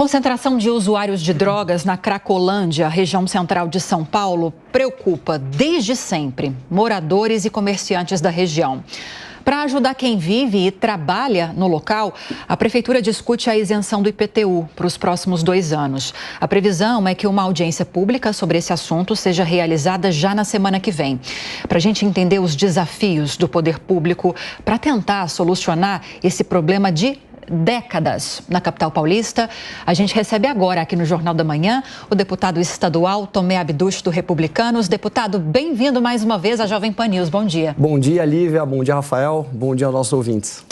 Concentração de usuários de drogas na Cracolândia, região central de São Paulo, preocupa desde sempre moradores e comerciantes da região. Para ajudar quem vive e trabalha no local, a Prefeitura discute a isenção do IPTU para os próximos 2 anos. A previsão é que uma audiência pública sobre esse assunto seja realizada já na semana que vem. Para a gente entender os desafios do poder público para tentar solucionar esse problema de décadas na capital paulista, a gente recebe agora aqui no Jornal da Manhã o deputado estadual Tomé Abduch, do Republicanos. Deputado, bem-vindo mais uma vez à Jovem Pan News. Bom dia. Bom dia, Lívia. Bom dia, Rafael. Bom dia aos nossos ouvintes.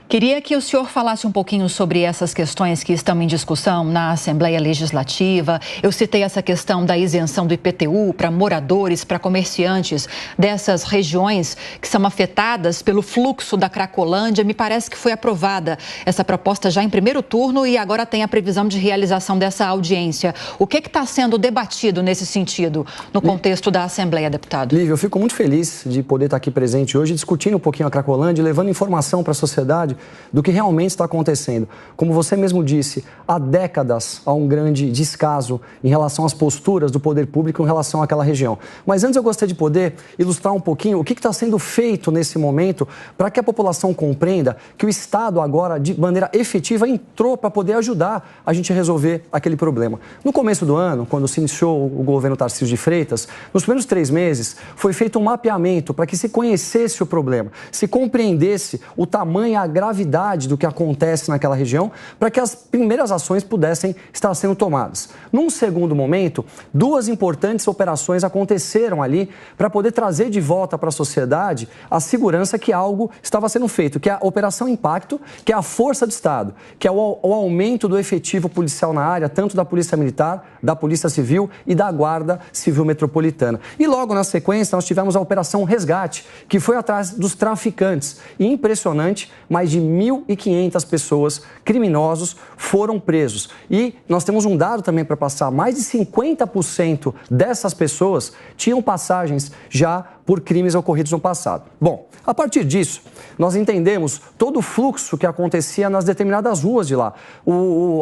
Queria que o senhor falasse um pouquinho sobre essas questões que estão em discussão na Assembleia Legislativa. Eu citei essa questão da isenção do IPTU para moradores, para comerciantes dessas regiões que são afetadas pelo fluxo da Cracolândia. Me parece que foi aprovada essa proposta já em primeiro turno e agora tem a previsão de realização dessa audiência. O que está sendo debatido nesse sentido, no contexto da Assembleia, deputado? Lívia, eu fico muito feliz de poder estar aqui presente hoje, discutindo um pouquinho a Cracolândia e levando informação para a sociedade do que realmente está acontecendo. Como você mesmo disse, há décadas há um grande descaso em relação às posturas do poder público em relação àquela região. Mas antes eu gostaria de poder ilustrar um pouquinho o que está sendo feito nesse momento para que a população compreenda que o Estado agora, de maneira efetiva, entrou para poder ajudar a gente a resolver aquele problema. No começo do ano, quando se iniciou o governo Tarcísio de Freitas, nos primeiros 3 meses foi feito um mapeamento para que se conhecesse o problema, se compreendesse o tamanho e a gravidade do que acontece naquela região, para que as primeiras ações pudessem estar sendo tomadas. Num segundo momento, 2 importantes operações aconteceram ali para poder trazer de volta para a sociedade a segurança que algo estava sendo feito, que é a Operação Impacto, que é a força do Estado, que é o aumento do efetivo policial na área, tanto da Polícia Militar, da Polícia Civil e da Guarda Civil Metropolitana. E logo na sequência nós tivemos a Operação Resgate, que foi atrás dos traficantes. E impressionante, mais de 1.500 pessoas, criminosos, foram presos. E nós temos um dado também para passar, mais de 50% dessas pessoas tinham passagens já por crimes ocorridos no passado. Bom, a partir disso, nós entendemos todo o fluxo que acontecia nas determinadas ruas de lá.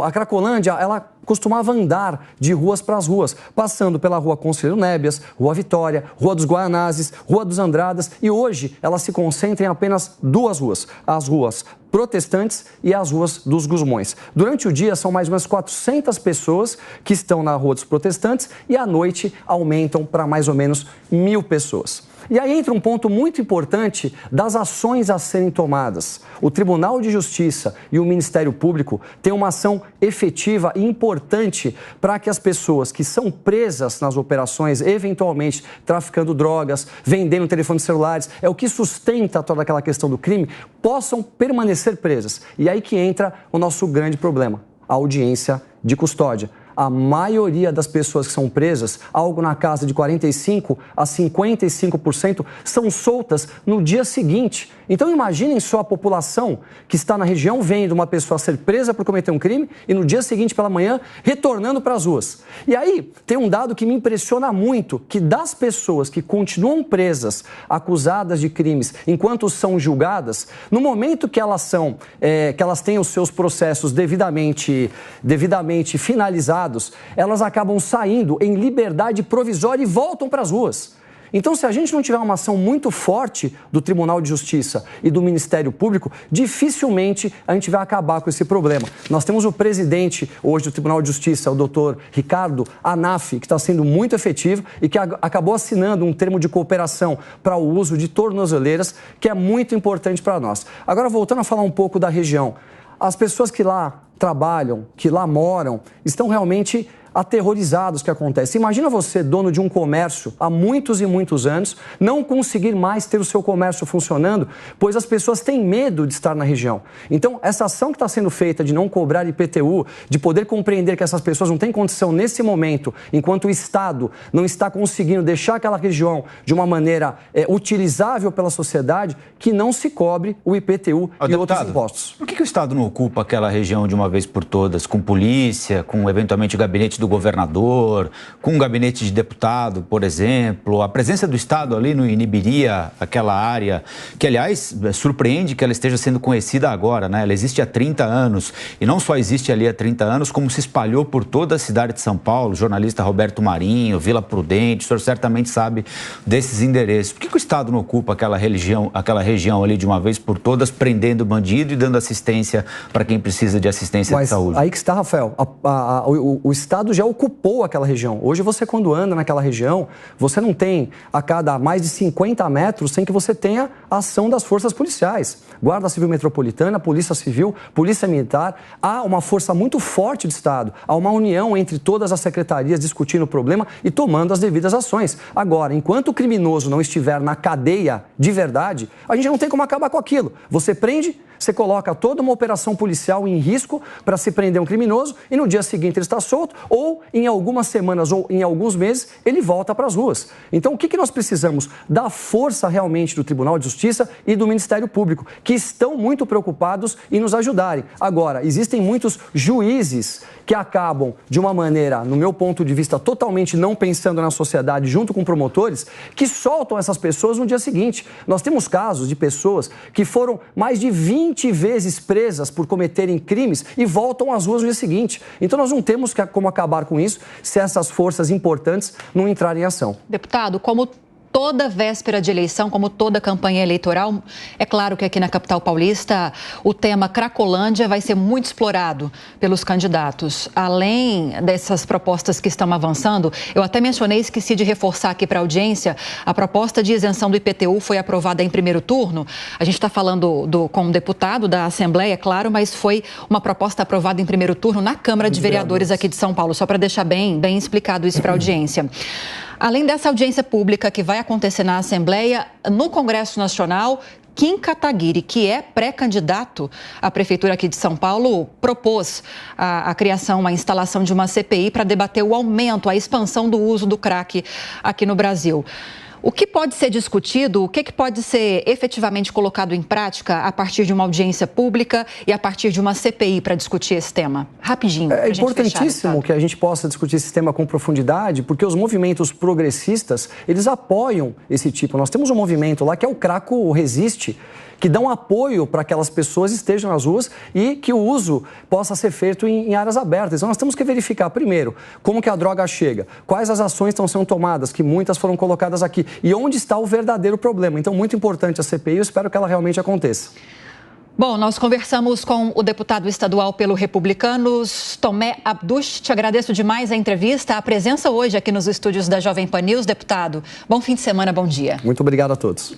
A Cracolândia, ela costumava andar de ruas para as ruas, passando pela Rua Conselheiro Nébias, Rua Vitória, Rua dos Guaianazes, Rua dos Andradas, e hoje ela se concentra em apenas 2 ruas, as ruas Protestantes e as ruas dos Gusmões. Durante o dia são mais ou menos 400 pessoas que estão na Rua dos Protestantes e à noite aumentam para mais ou menos 1.000 pessoas. E aí entra um ponto muito importante das ações a serem tomadas. O Tribunal de Justiça e o Ministério Público têm uma ação efetiva e importante para que as pessoas que são presas nas operações, eventualmente traficando drogas, vendendo telefones celulares, é o que sustenta toda aquela questão do crime, possam permanecer presas. E aí que entra o nosso grande problema, a audiência de custódia. A maioria das pessoas que são presas, algo na casa de 45% a 55%, são soltas no dia seguinte. Então imaginem só a população que está na região vendo uma pessoa ser presa por cometer um crime e no dia seguinte pela manhã retornando para as ruas. E aí tem um dado que me impressiona muito, que das pessoas que continuam presas, acusadas de crimes, enquanto são julgadas, no momento que elas têm os seus processos devidamente finalizados, elas acabam saindo em liberdade provisória e voltam para as ruas. Então, se a gente não tiver uma ação muito forte do Tribunal de Justiça e do Ministério Público, dificilmente a gente vai acabar com esse problema. Nós temos o presidente hoje do Tribunal de Justiça, o doutor Ricardo Anaf, que está sendo muito efetivo e que acabou assinando um termo de cooperação para o uso de tornozeleiras, que é muito importante para nós. Agora, voltando a falar um pouco da região, as pessoas que lá trabalham, que lá moram, estão realmente aterrorizados com o que acontece. Imagina você, dono de um comércio há muitos e muitos anos, não conseguir mais ter o seu comércio funcionando, pois as pessoas têm medo de estar na região. Então, essa ação que está sendo feita de não cobrar IPTU, de poder compreender que essas pessoas não têm condição nesse momento, enquanto o Estado não está conseguindo deixar aquela região de uma maneira utilizável pela sociedade, que não se cobre o IPTU e outros impostos. Por que o Estado não ocupa aquela região de uma vez por todas, com polícia, com eventualmente o gabinete do do governador, com o gabinete de deputado, por exemplo, a presença do Estado ali no Inibiria, aquela área, que, aliás, surpreende que ela esteja sendo conhecida agora, né? Ela existe há 30 anos, e não só existe ali há 30 anos, como se espalhou por toda a cidade de São Paulo. O jornalista Roberto Marinho, Vila Prudente, o senhor certamente sabe desses endereços. Por que o Estado não ocupa aquela região ali de uma vez por todas, prendendo bandido e dando assistência para quem precisa de assistência de saúde? Aí que está, Rafael. O Estado já ocupou aquela região. Hoje você, quando anda naquela região, você não tem a cada mais de 50 metros sem que você tenha a ação das forças policiais. Guarda Civil Metropolitana, Polícia Civil, Polícia Militar. Há uma força muito forte do Estado. Há uma união entre todas as secretarias discutindo o problema e tomando as devidas ações. Agora, enquanto o criminoso não estiver na cadeia de verdade, a gente não tem como acabar com aquilo. Você prende, você coloca toda uma operação policial em risco para se prender um criminoso e no dia seguinte ele está solto ou em algumas semanas ou em alguns meses ele volta para as ruas. Então o que nós precisamos? Da força realmente do Tribunal de Justiça e do Ministério Público, que estão muito preocupados em nos ajudarem. Agora, existem muitos juízes que acabam de uma maneira, no meu ponto de vista, totalmente não pensando na sociedade junto com promotores, que soltam essas pessoas no dia seguinte. Nós temos casos de pessoas que foram mais de 20 vezes presas por cometerem crimes e voltam às ruas no dia seguinte. Então nós não temos como acabar com isso se essas forças importantes não entrarem em ação. Deputado, como toda véspera de eleição, como toda campanha eleitoral, é claro que aqui na capital paulista o tema Cracolândia vai ser muito explorado pelos candidatos. Além dessas propostas que estão avançando, eu até mencionei, esqueci de reforçar aqui para a audiência, a proposta de isenção do IPTU foi aprovada em primeiro turno. A gente está falando com um deputado da Assembleia, claro, mas foi uma proposta aprovada em primeiro turno na Câmara de Vereadores aqui de São Paulo, só para deixar bem explicado isso para a audiência. Além dessa audiência pública que vai acontecer na Assembleia, no Congresso Nacional, Kim Kataguiri, que é pré-candidato à Prefeitura aqui de São Paulo, propôs a criação, a instalação de uma CPI para debater o aumento, a expansão do uso do crack aqui no Brasil. O que pode ser discutido, o que pode ser efetivamente colocado em prática a partir de uma audiência pública e a partir de uma CPI para discutir esse tema? Rapidinho. É importantíssimo que a gente possa discutir esse tema com profundidade, porque os movimentos progressistas, eles apoiam esse tipo. Nós temos um movimento lá que é o Craco Resiste, que dão apoio para que aquelas pessoas estejam nas ruas e que o uso possa ser feito em áreas abertas. Então, nós temos que verificar, primeiro, como que a droga chega, quais as ações estão sendo tomadas, que muitas foram colocadas aqui, e onde está o verdadeiro problema. Então, muito importante a CPI, eu espero que ela realmente aconteça. Bom, nós conversamos com o deputado estadual pelo Republicanos, Tomé Abduch. Te agradeço demais a entrevista, a presença hoje aqui nos estúdios da Jovem Pan News, deputado. Bom fim de semana, bom dia. Muito obrigado a todos.